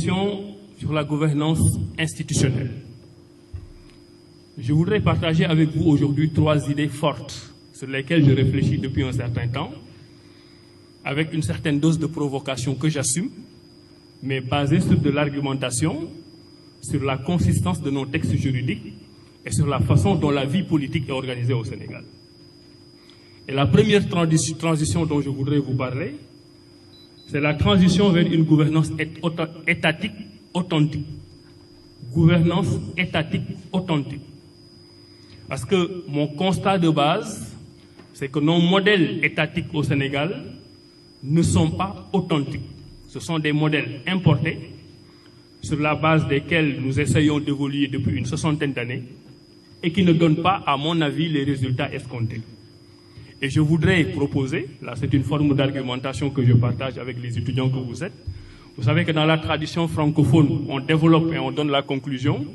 transition sur la gouvernance institutionnelle. Je voudrais partager avec vous aujourd'hui 3 idées fortes sur lesquelles je réfléchis depuis un certain temps, avec une certaine dose de provocation que j'assume, mais basée sur de l'argumentation, sur la consistance de nos textes juridiques et sur la façon dont la vie politique est organisée au Sénégal. Et la première transition dont je voudrais vous parler, c'est la transition vers une gouvernance étatique authentique. Gouvernance étatique authentique. Parce que mon constat de base, c'est que nos modèles étatiques au Sénégal ne sont pas authentiques. Ce sont des modèles importés sur la base desquels nous essayons d'évoluer depuis une 60aine d'années et qui ne donnent pas, à mon avis, les résultats escomptés. Et je voudrais proposer, là c'est une forme d'argumentation que je partage avec les étudiants que vous êtes. Vous savez que dans la tradition francophone, on développe et on donne la conclusion.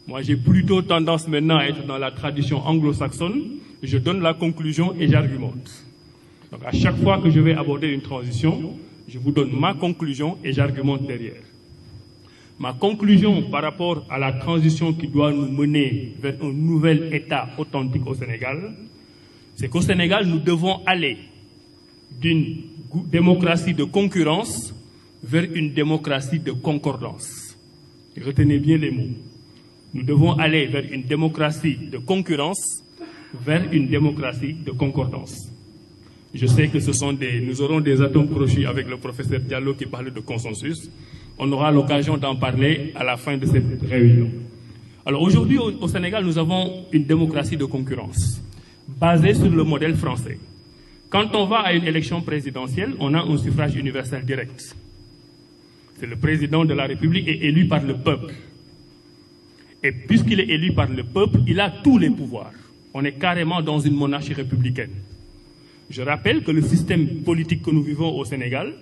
Moi j'ai plutôt tendance maintenant à être dans la tradition anglo-saxonne. Je donne la conclusion et j'argumente. Donc à chaque fois que je vais aborder une transition, je vous donne ma conclusion et j'argumente derrière. Ma conclusion par rapport à la transition qui doit nous mener vers un nouvel État authentique au Sénégal, c'est qu'au Sénégal, nous devons aller d'une démocratie de concurrence vers une démocratie de concordance. Retenez bien les mots. Nous devons aller vers une démocratie de concurrence vers une démocratie de concordance. Je sais que nous aurons des atomes crochus avec le professeur Diallo qui parle de consensus. On aura l'occasion d'en parler à la fin de cette réunion. Alors aujourd'hui, au Sénégal, nous avons une démocratie de concurrence basée sur le modèle français. Quand on va à une élection présidentielle, on a un suffrage universel direct. C'est le président de la République est élu par le peuple. Et puisqu'il est élu par le peuple, il a tous les pouvoirs. On est carrément dans une monarchie républicaine. Je rappelle que le système politique que nous vivons au Sénégal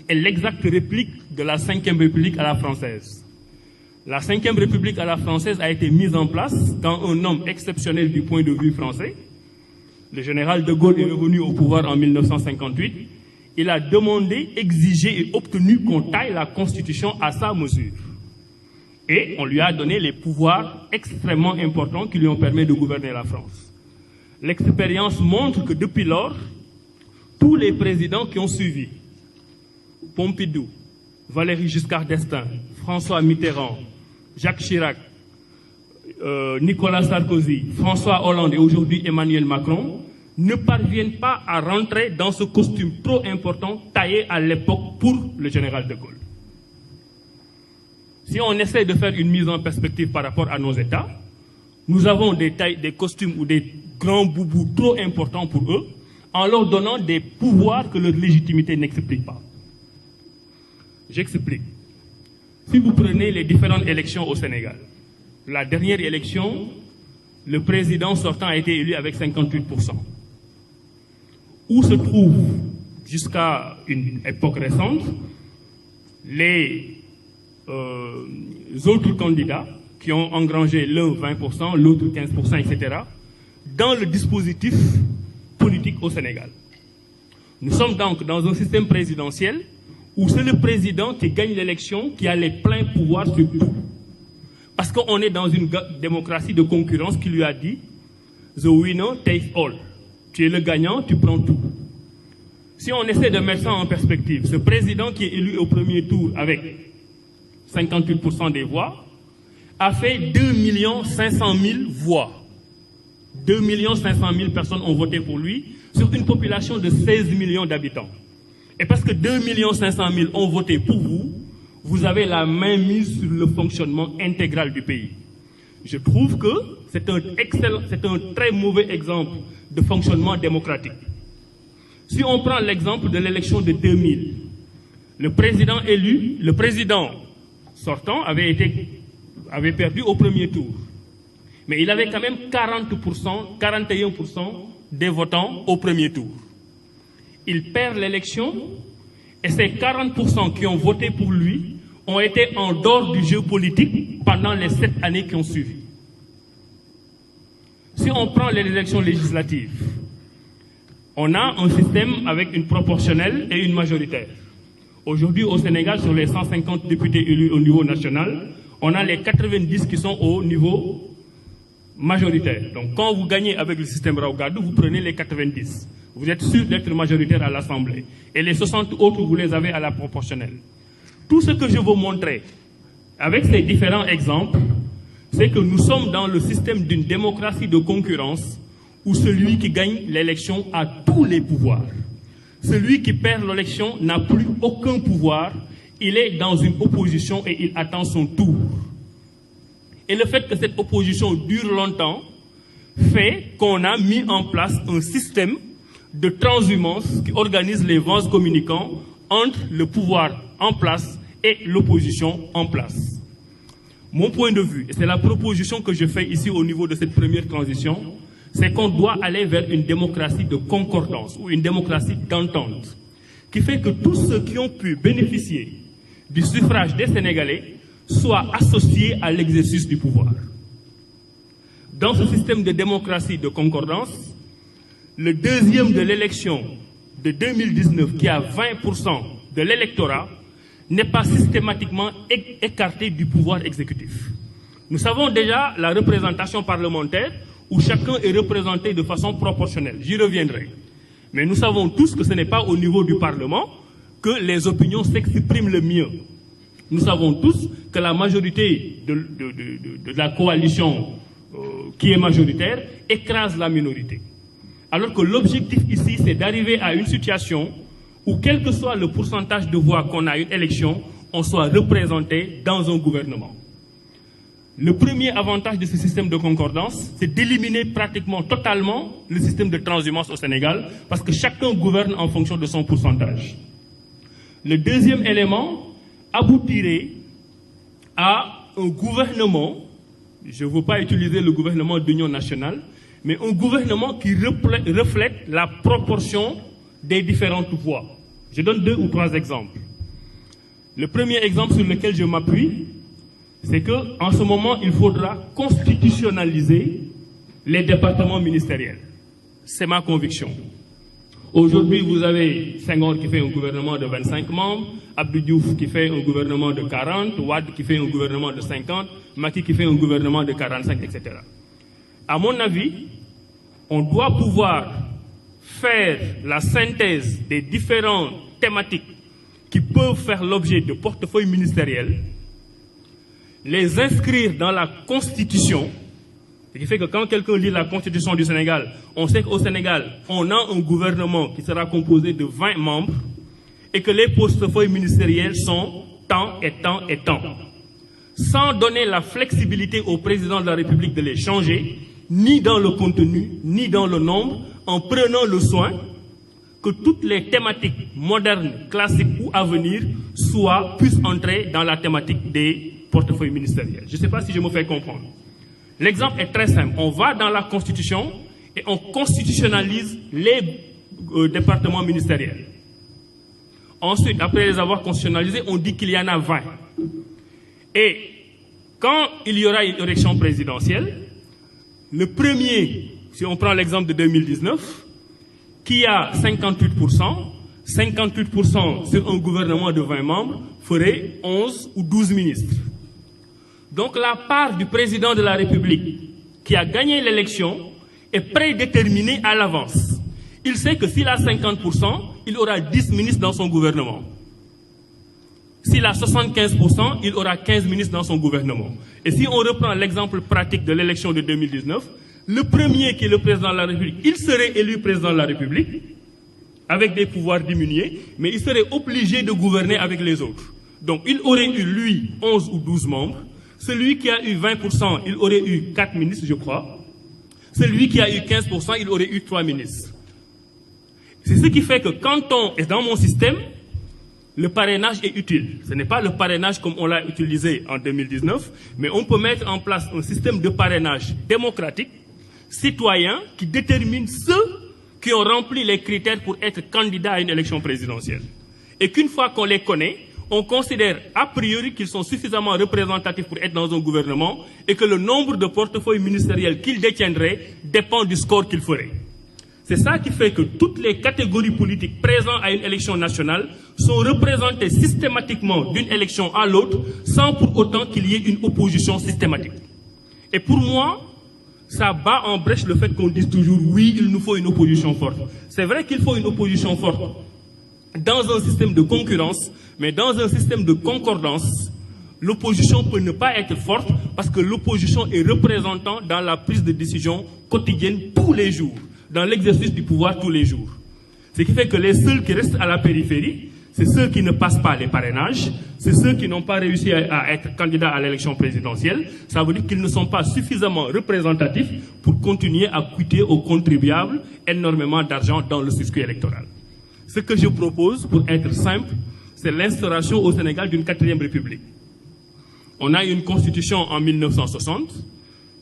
est l'exacte réplique de la Ve République à la française. La Ve République à la française a été mise en place quand un homme exceptionnel du point de vue français, le général de Gaulle, est revenu au pouvoir en 1958. Il a demandé, exigé et obtenu qu'on taille la Constitution à sa mesure. Et on lui a donné les pouvoirs extrêmement importants qui lui ont permis de gouverner la France. L'expérience montre que depuis lors, tous les présidents qui ont suivi, Pompidou, Valéry Giscard d'Estaing, François Mitterrand, Jacques Chirac, Nicolas Sarkozy, François Hollande et aujourd'hui Emmanuel Macron ne parviennent pas à rentrer dans ce costume trop important taillé à l'époque pour le général de Gaulle. Si on essaie de faire une mise en perspective par rapport à nos États, nous avons des costumes ou des grands boubous trop importants pour eux en leur donnant des pouvoirs que leur légitimité n'explique pas. J'explique. Si vous prenez les différentes élections au Sénégal, la dernière élection, le président sortant a été élu avec 58%. Où se trouvent, jusqu'à une époque récente, les autres candidats qui ont engrangé l'un 20%, l'autre 15%, etc., dans le dispositif politique au Sénégal. Nous sommes donc dans un système présidentiel où c'est le président qui gagne l'élection qui a les pleins pouvoirs sur tout. Parce qu'on est dans une démocratie de concurrence qui lui a dit « The winner takes all ». Tu es le gagnant, tu prends tout. Si on essaie de mettre ça en perspective, ce président qui est élu au premier tour avec 58% des voix a fait 2 500 000 voix. 2 500 000 personnes ont voté pour lui sur une population de 16 millions d'habitants. Et parce que 2 500 000 ont voté pour vous, vous avez la main mise sur le fonctionnement intégral du pays. Je trouve que c'est un très mauvais exemple de fonctionnement démocratique. Si on prend l'exemple de l'élection de 2000, le président sortant avait perdu au premier tour. Mais il avait quand même 41% des votants au premier tour. Il perd l'élection et ces 40% qui ont voté pour lui ont été en dehors du jeu politique pendant les 7 années qui ont suivi. Si on prend les élections législatives, on a un système avec une proportionnelle et une majoritaire. Aujourd'hui, au Sénégal, sur les 150 députés élus au niveau national, on a les 90 qui sont au niveau majoritaire. Donc, quand vous gagnez avec le système Raw Gadu, vous prenez les 90. Vous êtes sûr d'être majoritaire à l'Assemblée. Et les 60 autres, vous les avez à la proportionnelle. Tout ce que je veux montrer avec ces différents exemples, c'est que nous sommes dans le système d'une démocratie de concurrence où celui qui gagne l'élection a tous les pouvoirs. Celui qui perd l'élection n'a plus aucun pouvoir. Il est dans une opposition et il attend son tour. Et le fait que cette opposition dure longtemps fait qu'on a mis en place un système de transhumance qui organise les vases communicants entre le pouvoir en place et l'opposition en place. Mon point de vue, et c'est la proposition que je fais ici au niveau de cette première transition, c'est qu'on doit aller vers une démocratie de concordance ou une démocratie d'entente, qui fait que tous ceux qui ont pu bénéficier du suffrage des Sénégalais soient associés à l'exercice du pouvoir. Dans ce système de démocratie de concordance, le deuxième de l'élection de 2019, qui a 20% de l'électorat, n'est pas systématiquement écarté du pouvoir exécutif. Nous savons déjà la représentation parlementaire où chacun est représenté de façon proportionnelle. J'y reviendrai. Mais nous savons tous que ce n'est pas au niveau du Parlement que les opinions s'expriment le mieux. Nous savons tous que la majorité de la coalition qui est majoritaire écrase la minorité. Alors que l'objectif ici, c'est d'arriver à une situation où, quel que soit le pourcentage de voix qu'on a à une élection, on soit représenté dans un gouvernement. Le premier avantage de ce système de concordance, c'est d'éliminer pratiquement totalement le système de transhumance au Sénégal, parce que chacun gouverne en fonction de son pourcentage. Le deuxième élément aboutirait à un gouvernement, je ne veux pas utiliser le gouvernement d'union nationale, mais un gouvernement qui reflète la proportion des différentes voix. Je donne 2 ou 3 exemples. Le premier exemple sur lequel je m'appuie, c'est qu'en ce moment, il faudra constitutionnaliser les départements ministériels. C'est ma conviction. Aujourd'hui, vous avez Senghor qui fait un gouvernement de 25 membres, Abdou Diouf qui fait un gouvernement de 40, Wade qui fait un gouvernement de 50, Macky qui fait un gouvernement de 45, etc. À mon avis, on doit pouvoir faire la synthèse des différentes thématiques qui peuvent faire l'objet de portefeuilles ministériels, les inscrire dans la Constitution, ce qui fait que quand quelqu'un lit la Constitution du Sénégal, on sait qu'au Sénégal, on a un gouvernement qui sera composé de 20 membres et que les portefeuilles ministériels sont tant et tant et tant. Sans donner la flexibilité au président de la République de les changer, ni dans le contenu, ni dans le nombre, en prenant le soin que toutes les thématiques modernes, classiques ou à venir puissent entrer dans la thématique des portefeuilles ministériels. Je ne sais pas si je me fais comprendre. L'exemple est très simple. On va dans la Constitution et on constitutionnalise les départements ministériels. Ensuite, après les avoir constitutionnalisés, on dit qu'il y en a 20. Et quand il y aura une élection présidentielle, le premier, si on prend l'exemple de 2019, qui a 58%, 58% sur un gouvernement de 20 membres ferait 11 ou 12 ministres. Donc la part du président de la République qui a gagné l'élection est prédéterminée à l'avance. Il sait que s'il a 50%, il aura 10 ministres dans son gouvernement. S'il a 75%, il aura 15 ministres dans son gouvernement. Et si on reprend l'exemple pratique de l'élection de 2019, le premier qui est le président de la République, il serait élu président de la République, avec des pouvoirs diminués, mais il serait obligé de gouverner avec les autres. Donc il aurait eu, lui, 11 ou 12 membres. Celui qui a eu 20%, il aurait eu 4 ministres, je crois. Celui qui a eu 15%, il aurait eu 3 ministres. C'est ce qui fait que quand on est dans mon système, le parrainage est utile. Ce n'est pas le parrainage comme on l'a utilisé en 2019, mais on peut mettre en place un système de parrainage démocratique, citoyen, qui détermine ceux qui ont rempli les critères pour être candidats à une élection présidentielle. Et qu'une fois qu'on les connaît, on considère a priori qu'ils sont suffisamment représentatifs pour être dans un gouvernement et que le nombre de portefeuilles ministériels qu'ils détiendraient dépend du score qu'ils feraient. C'est ça qui fait que toutes les catégories politiques présentes à une élection nationale sont représentées systématiquement d'une élection à l'autre sans pour autant qu'il y ait une opposition systématique. Et pour moi, ça bat en brèche le fait qu'on dise toujours oui, il nous faut une opposition forte. C'est vrai qu'il faut une opposition forte dans un système de concurrence, mais dans un système de concordance, l'opposition peut ne pas être forte parce que l'opposition est représentante dans la prise de décision quotidienne tous les jours, dans l'exercice du pouvoir tous les jours. Ce qui fait que les seuls qui restent à la périphérie, c'est ceux qui ne passent pas les parrainages, c'est ceux qui n'ont pas réussi à être candidats à l'élection présidentielle. Ça veut dire qu'ils ne sont pas suffisamment représentatifs pour continuer à coûter aux contribuables énormément d'argent dans le circuit électoral. Ce que je propose, pour être simple, c'est l'instauration au Sénégal d'une 4e République. On a une constitution en 1960,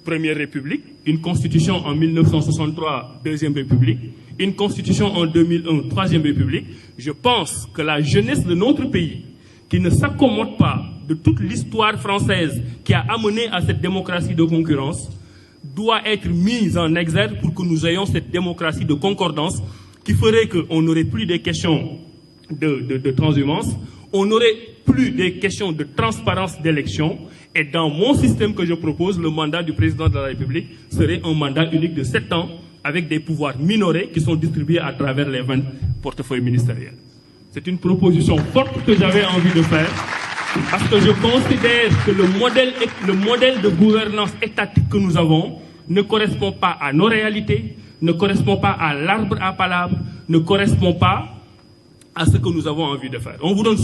Première République, une constitution en 1963, Deuxième République, une constitution en 2001, Troisième République. Je pense que la jeunesse de notre pays, qui ne s'accommode pas de toute l'histoire française qui a amené à cette démocratie de concurrence, doit être mise en exergue pour que nous ayons cette démocratie de concordance qui ferait qu'on n'aurait plus des questions de transhumance, on n'aurait plus des questions de transparence d'élection. Et dans mon système que je propose, le mandat du président de la République serait un mandat unique de 7 ans avec des pouvoirs minorés qui sont distribués à travers les 20 portefeuilles ministériels. C'est une proposition forte que j'avais envie de faire parce que je considère que le modèle de gouvernance étatique que nous avons ne correspond pas à nos réalités, ne correspond pas à l'arbre à palabres, ne correspond pas à ce que nous avons envie de faire. On vous donne souvent